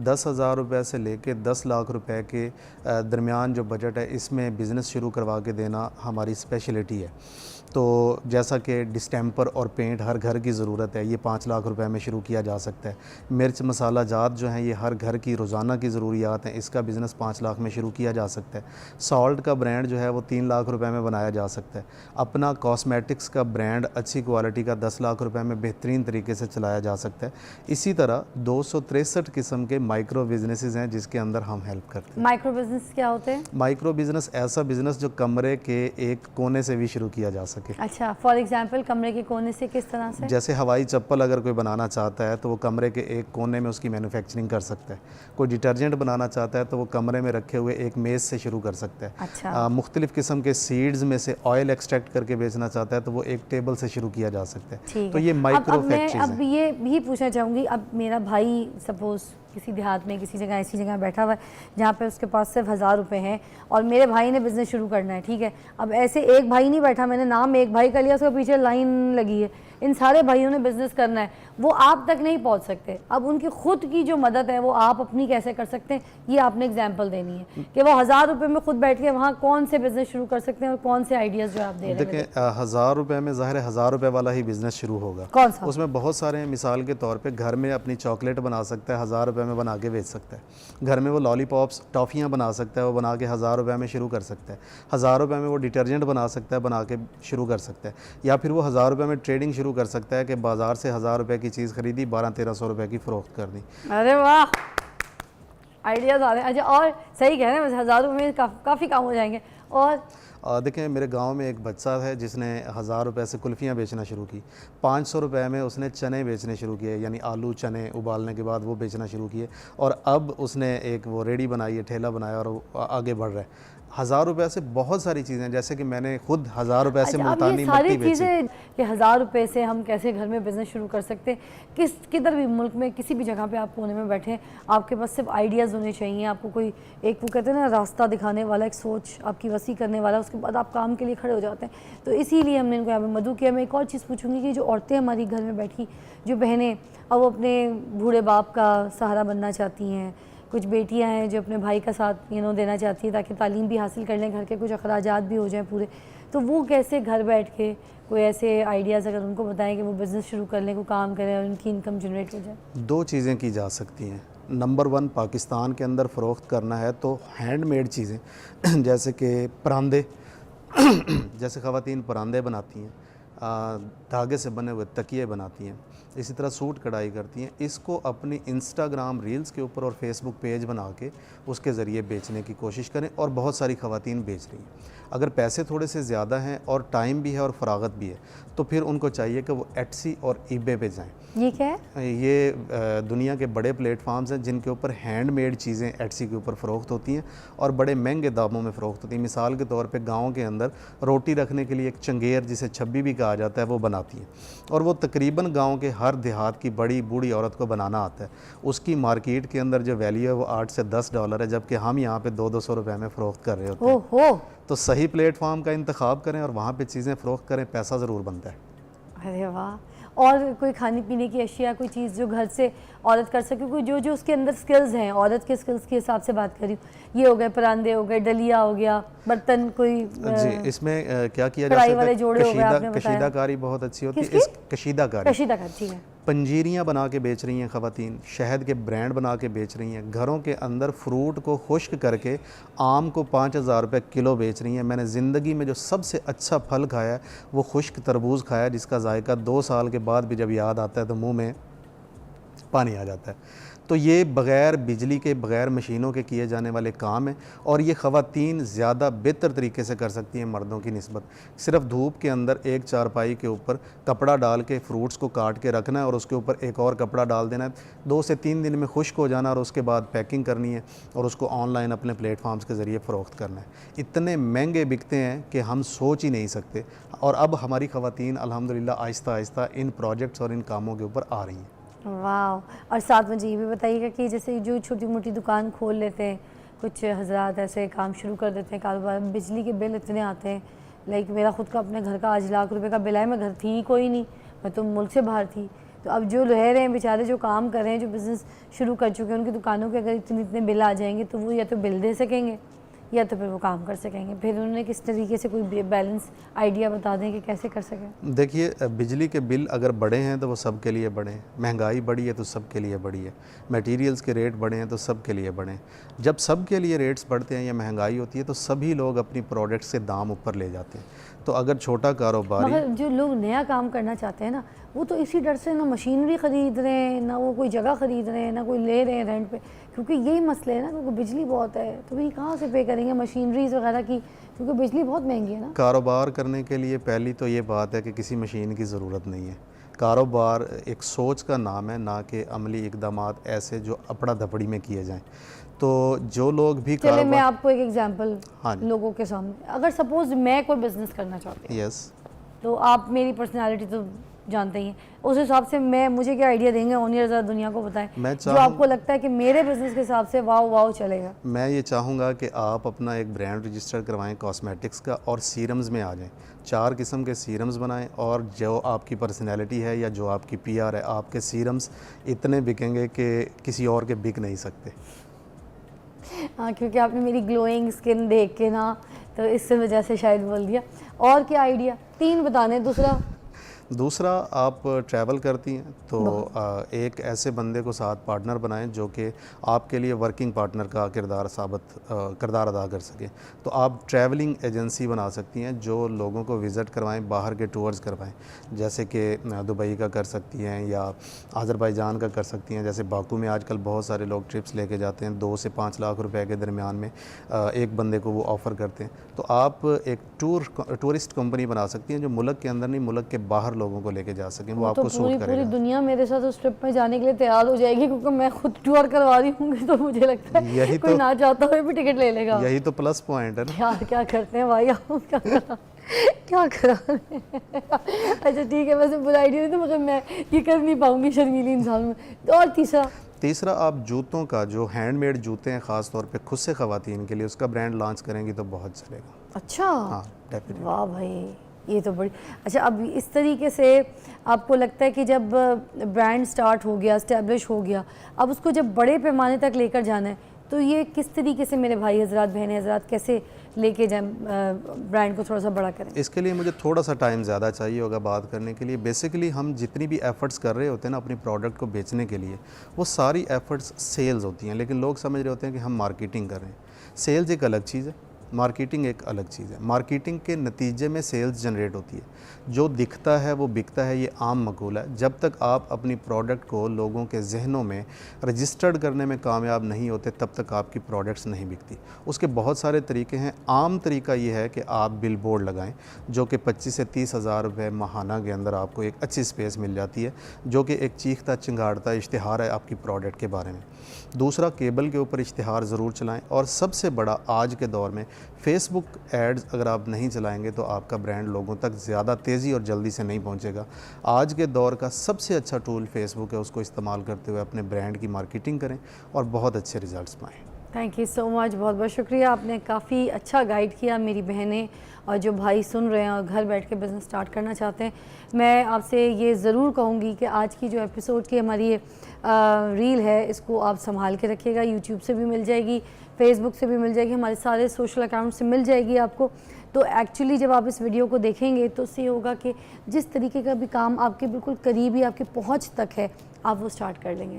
10,000 रुपये से लेके 10 लाख रुपए के दरमियान जो बजट है, इसमें बिज़नेस शुरू करवा के देना हमारी स्पेशलिटी है। तो जैसा कि डिस्टेम्पर और पेंट हर घर की ज़रूरत है, ये 5 लाख रुपए में शुरू किया जा सकता है। मिर्च मसाला जात जो हैं, ये हर घर की रोज़ाना की ज़रूरियात हैं, इसका बिज़नेस 5 लाख में शुरू किया जा सकता है। सॉल्ट का ब्रांड जो है वो 3 लाख रुपए में बनाया जा सकता है। अपना कॉस्मेटिक्स का ब्रांड अच्छी क्वालिटी का 10 लाख रुपए में बेहतरीन तरीके से चलाया जा सकता है। इसी तरह 263 किस्म के माइक्रो बिजनेसेस हैं जिसके अंदर हम हेल्प करते हैं। माइक्रो बिजनेस क्या होते हैं? माइक्रो बिजनेस ऐसा बिजनेस जो कमरे के एक कोने से भी शुरू किया जा सके। अच्छा, फॉर एग्जांपल कमरे के कोने से किस तरह से? जैसे हवाई चप्पल अगर कोई बनाना चाहता है तो वो कमरे के एक कोने में उसकी मैन्युफैक्चरिंग कर सकता है। कोई डिटर्जेंट बनाना चाहता है तो वो कमरे में रखे हुए एक मेज़ से शुरू कर सकता है। अच्छा। मुख्तलिफ़ किस्म के सीड्स में से ऑयल एक्सट्रैक्ट करके बेचना चाहता है तो वो एक टेबल से शुरू किया जा सकता है। तो ये माइक्रो फैक्ट्रीज हैं। अब ये भी पूछना चाहूँगी, अब मेरा भाई सपोज़ किसी देहात में किसी जगह ऐसी जगह बैठा हुआ है जहाँ पे उसके पास सिर्फ 1000 रुपये हैं और मेरे भाई ने बिज़नेस शुरू करना है, ठीक है। अब ऐसे एक भाई नहीं बैठा, मैंने नाम एक भाई का लिया, उसके पीछे लाइन लगी है, इन सारे भाइयों ने बिज़नेस करना है, वो आप तक नहीं पहुंच सकते। अब उनकी खुद की जो मदद है वो आप अपनी कैसे कर सकते हैं, ये आपने एग्जांपल देनी है कि वो 1000 रुपये में खुद बैठ के वहाँ कौन से बिज़नेस शुरू कर सकते हैं और कौन से आइडियाज़ जो आप दे रहे हैं। देखिए 1000 रुपये में ज़ाहिर है 1000 रुपये वाला ही बिज़नेस शुरू होगा। कौन सा? उसमें बहुत सारे हैं। मिसाल के तौर पे घर में अपनी चॉकलेट बना सकता है, 1000 रुपये में बना के बेच सकता है। घर में वो लॉलीपॉप्स टॉफ़ियाँ बना सकता है, वो बना के 1000 रुपये में शुरू कर सकता है। 1000 रुपये में वो डिटर्जेंट बना सकता है, बना के शुरू कर सकता है। या फिर वो 1000 रुपये में ट्रेडिंग शुरू कर सकता है कि बाज़ार से 1000 रुपये की चीज़ खरीदी, 1200-1300 रुपये की फ़रोख्त कर दी। अरे वाह, आइडियाज़ आ रहे हैं। अच्छा, और सही कह रहे हैं, 1000 रुपये में काफ़ी काम हो जाएंगे। और देखें, मेरे गांव में एक बच्चा है जिसने 1000 रुपये से कुल्फ़ियाँ बेचना शुरू की। 500 रुपये में उसने चने बेचने शुरू किए, यानी आलू चने उबालने के बाद वो बेचना शुरू किए, और अब उसने एक वो रेडी बनाई है, ठेला बनाया और वो आगे बढ़ रहा है। 1000 रुपये से बहुत सारी चीज़ें, जैसे कि मैंने खुद 1000 रुपये से मुल्तानी मिट्टी बेची। कि 1000 रुपये से हम कैसे घर में बिज़नेस शुरू कर सकते हैं। किधर भी मुल्क में किसी भी जगह पे आप कोने में बैठे, आपके पास सिर्फ आइडियाज़ होने चाहिए। आपको कोई एक, वो कहते हैं ना, रास्ता दिखाने वाला, एक सोच आपकी वसी करने वाला, उसके बाद आप काम के लिए खड़े हो जाते हैं। तो इसीलिए हमने इनको यहाँ पर मदऊ किया। मैं एक और चीज़ पूछूंगी कि जो औरतें हमारी घर में बैठी, जो बहनें, अब वो अपने बूढ़े बाप का सहारा बनना चाहती हैं, कुछ बेटियां हैं जो अपने भाई का साथ देना चाहती हैं ताकि तालीम भी हासिल कर लें, घर के कुछ अखराजात भी हो जाएं पूरे, तो वो कैसे घर बैठ के कोई ऐसे आइडियाज़ अगर उनको बताएं कि वो बिज़नेस शुरू कर लें, कोई काम करें और उनकी इनकम जनरेट हो जाए? 2 चीज़ें की जा सकती हैं। नंबर 1, पाकिस्तान के अंदर फ़रोख्त करना है तो हैंडमेड चीज़ें जैसे कि परांदे जैसे ख़वातीन परांदे बनाती हैं, धागे से बने हुए तकिए बनाती हैं, इसी तरह सूट कढ़ाई करती हैं। इसको अपनी इंस्टाग्राम रील्स के ऊपर और फेसबुक पेज बना के उसके ज़रिए बेचने की कोशिश करें, और बहुत सारी ख़वातीन बेच रही हैं। अगर पैसे थोड़े से ज़्यादा हैं और टाइम भी है और फ़रागत भी है तो फिर उनको चाहिए कि वो एटसी और ईबे पे जाएं। ये क्या है? ये दुनिया के बड़े प्लेटफार्म्स हैं जिनके ऊपर हैंडमेड चीज़ें एटसी के ऊपर फ़रोख्त होती हैं और बड़े महंगे दामों में फ़रोख्त होती हैं। मिसाल के तौर पे गांव के अंदर रोटी रखने के लिए एक चंगेर, जिसे छब्बी भी कहा जाता है, वो बनाती हैं, और वो तकरीबन गांव के हर देहात की बड़ी बूढ़ी औरत को बनाना आता है। उसकी मार्केट के अंदर जो वैल्यू है वो $8 से $10 है, जबकि हम यहाँ पर 200-200 रुपये में फ़रोख्त कर रहे होते हैं। तो सही प्लेटफार्म का इंतखाब करें और वहाँ पे चीज़ें फ़रोख्त करें, पैसा ज़रूर बनता है। अरे वाह। और कोई खाने पीने की अशिया, कोई चीज़ जो घर से औरत कर सके, कोई जो उसके अंदर स्किल्स हैं, औरत के स्किल्स के हिसाब से बात करी, ये हो गए परांदे, हो गए डलिया, हो गया बर्तन, कोई जी, इसमें क्या किया जा सकता है, कशीदाकारी बहुत अच्छी होती है। कशीदाकारी, ठीक है। पंजीरियाँ बना के बेच रही हैं ख़वातीन, शहद के ब्रांड बना के बेच रही हैं, घरों के अंदर फ्रूट को खुश्क करके आम को 5000 रुपये किलो बेच रही हैं। मैंने ज़िंदगी में जो सबसे अच्छा फल खाया है वो खुश्क तरबूज खाया, जिसका जायका 2 साल के बाद भी जब याद आता है तो मुंह में पानी आ जाता है। तो ये बग़ैर बिजली के, बग़ैर मशीनों के किए जाने वाले काम हैं, और ये ख़वातीन ज़्यादा बेहतर तरीके से कर सकती हैं मर्दों की निस्बत। सिर्फ धूप के अंदर एक चारपाई के ऊपर कपड़ा डाल के फ्रूट्स को काट के रखना है और उसके ऊपर एक और कपड़ा डाल देना है, 2 से 3 दिन में खुश्क हो जाना, और उसके बाद पैकिंग करनी है और उसको ऑनलाइन अपने प्लेटफार्म्स के ज़रिए फ़रोख्त करना है। इतने महंगे बिकते हैं कि हम सोच ही नहीं सकते, और अब हमारी ख़वातीन अल्हम्दुलिल्लाह आहिस्ता आहिस्ता इन प्रोजेक्ट्स और इन कामों के ऊपर आ रही हैं। वाह। और साथ मुझे ये भी बताइएगा कि जैसे जो छोटी मोटी दुकान खोल लेते हैं, कुछ हजरात ऐसे काम शुरू कर देते हैं कारोबार, बिजली के बिल इतने आते हैं, लाइक मेरा ख़ुद का अपने घर का आज लाख रुपए का बिल है, मैं घर थी ही कोई नहीं, मैं तो मुल्क से बाहर थी, तो तो अब जो रह रहे हैं बेचारे, जो काम कर रहे हैं, जो बिज़नेस शुरू कर चुके हैं, उनकी दुकानों के अगर इतने इतने बिल आ जाएंगे तो वो या तो बिल दे सकेंगे या तो फिर वो काम कर सकेंगे। फिर उन्होंने किस तरीके से कोई बैलेंस आइडिया बता दें कि कैसे कर सकें। देखिए, बिजली के बिल अगर बढ़े हैं तो वो सब के लिए बढ़े हैं, महंगाई बढ़ी है तो सब के लिए बढ़ी है, मटेरियल्स के रेट बढ़े हैं तो सब के लिए बढ़े हैं। जब सब के लिए रेट्स बढ़ते हैं या महंगाई होती है तो सभी लोग अपनी प्रोडक्ट्स के दाम ऊपर ले जाते हैं। तो अगर छोटा कारोबारी, मगर जो लोग नया काम करना चाहते हैं ना, वो तो इसी डर से ना मशीनरी ख़रीद रहे हैं, ना वो कोई जगह ख़रीद रहे हैं, ना कोई ले रहे हैं रेंट पे, क्योंकि यही मसले है ना, क्योंकि बिजली बहुत है तो भाई कहाँ से पे करेंगे मशीनरीज वगैरह की, क्योंकि बिजली बहुत महंगी है ना। कारोबार करने के लिए पहली तो ये बात है कि किसी मशीन की ज़रूरत नहीं है। कारोबार एक सोच का नाम है, ना कि अमली इकदामात ऐसे जो अपड़ा धपड़ी में किए जाएं। तो जो लोग भी चले मैं कारोबार, आपको एक एग्जांपल हाँ जी, लोगों के सामने, अगर सपोज मैं कोई बिज़नेस करना चाहती हूँ, यस, तो आप मेरी पर्सनालिटी तो जानते ही हैं, उस हिसाब से मुझे क्या आइडिया देंगे ओनियर, ज़रा दुनिया को बताएं मैं जो आपको लगता है कि मेरे बिज़नेस के हिसाब से वाव वाव चलेगा। मैं ये चाहूँगा कि आप अपना एक ब्रांड रजिस्टर करवाएं कॉस्मेटिक्स का और सीरम्स में आ जाएं। 4 किस्म के सीरम्स बनाएं और जो आपकी पर्सनैलिटी है या जो आपकी पीआर है, आपके सीरम्स इतने बिकेंगे कि किसी और के बिक नहीं सकते। हाँ, क्योंकि आपने मेरी ग्लोइंग स्किन देख के ना, तो इस वजह से शायद बोल दिया। और क्या आइडिया, 3 बताने। दूसरा, आप ट्रैवल करती हैं तो एक ऐसे बंदे को साथ पार्टनर बनाएं जो कि आपके लिए वर्किंग पार्टनर का किरदार अदा कर सके। तो आप ट्रैवलिंग एजेंसी बना सकती हैं जो लोगों को विज़िट करवाएं, बाहर के टूर्स करवाएं, जैसे कि दुबई का कर सकती हैं या अज़रबैजान का कर सकती हैं। जैसे बाकू में आजकल बहुत सारे लोग ट्रिप्स लेके जाते हैं, 2 से 5 लाख रुपए के दरमियान में एक बंदे को वो ऑफ़र करते हैं। तो आप एक टूरिस्ट कंपनी बना सकती हैं जो मुल्क के अंदर नहीं, मुल्क के बाहर लोगों को लेके जा सकें। वो तो आपको सूट पूरी करेगा। दुनिया मेरे साथ उस ट्रिप में जाने के लिए तैयार हो जाएगी, क्योंकि मैं खुद टूर करवा रही हूँ, तो मुझे लगता है यही कोई तो ना चाहता हुए भी टिकट ले लेगा। यही तो प्लस पॉइंट है ना। यार क्या करते हैं भाई आप, क्या करा अच्छा ठीक है, वैसे बुरा आइडिया नहीं, तो मगर मैं ये कर नहीं पाऊंगी, शर्मीली इंसान में। तो और तीसरा, आप जूतों का, जो हैंडमेड जूते हैं ख़ास तौर पे खुद से ख़वातीन के लिए, उसका ब्रांड लॉन्च करेंगी तो बहुत चलेगा। अच्छा, हाँ, डेफिनेटली। वाह भाई, ये तो बड़ी अच्छा। अब इस तरीके से आपको लगता है कि जब ब्रांड स्टार्ट हो गया, इस्टेब्लिश हो गया, अब उसको जब बड़े पैमाने तक लेकर जाना है, तो ये किस तरीके से मेरे भाई हजरात, बहनें हजरात, कैसे लेके जाएं ब्रांड को थोड़ा सा बड़ा करें? इसके लिए मुझे थोड़ा सा टाइम ज़्यादा चाहिए होगा बात करने के लिए। बेसिकली हम जितनी भी एफ़र्ट्स कर रहे होते हैं ना अपनी प्रोडक्ट को बेचने के लिए, वो सारी एफ़र्ट्स सेल्स होती हैं, लेकिन लोग समझ रहे होते हैं कि हम मार्केटिंग कर रहे हैं। सेल्स एक अलग चीज़ है, मार्केटिंग एक अलग चीज़ है। मार्केटिंग के नतीजे में सेल्स जनरेट होती है, जो दिखता है वो बिकता है, ये आम मकूल है। जब तक आप अपनी प्रोडक्ट को लोगों के जहनों में रजिस्टर्ड करने में कामयाब नहीं होते, तब तक आपकी प्रोडक्ट्स नहीं बिकती। उसके बहुत सारे तरीके हैं। आम तरीका ये है कि आप बिल बोर्ड लगाएं, जो कि 25 से 30 हज़ार रुपये माहाना के अंदर आपको एक अच्छी स्पेस मिल जाती है, जो कि एक चीखता चिंगाड़ता इश्तिहार है आपकी प्रोडक्ट के बारे में। दूसरा, केबल के ऊपर इश्तिहार ज़रूर चलाएं। और सबसे बड़ा आज के दौर में फेसबुक एड्स अगर आप नहीं चलाएंगे तो आपका ब्रांड लोगों तक ज़्यादा तेज़ी और जल्दी से नहीं पहुंचेगा। आज के दौर का सबसे अच्छा टूल फेसबुक है, उसको इस्तेमाल करते हुए अपने ब्रांड की मार्केटिंग करें और बहुत अच्छे रिजल्ट्स पाएँ। थैंक यू सो मच, बहुत बहुत शुक्रिया। आपने काफ़ी अच्छा गाइड किया मेरी बहनें और जो भाई सुन रहे हैं और घर बैठ के बिज़नेस स्टार्ट करना चाहते हैं। मैं आपसे ये ज़रूर कहूँगी कि आज की जो एपिसोड की हमारी ये रील है, इसको आप संभाल के रखिएगा। यूट्यूब से भी मिल जाएगी, फेसबुक से भी मिल जाएगी, हमारे सारे सोशल अकाउंट से मिल जाएगी आपको। तो एक्चुअली जब आप इस वीडियो को देखेंगे तो उससे होगा कि जिस तरीके का भी काम आपके बिल्कुल करीबी, आपके पहुँच तक है, आप वो स्टार्ट कर लेंगे।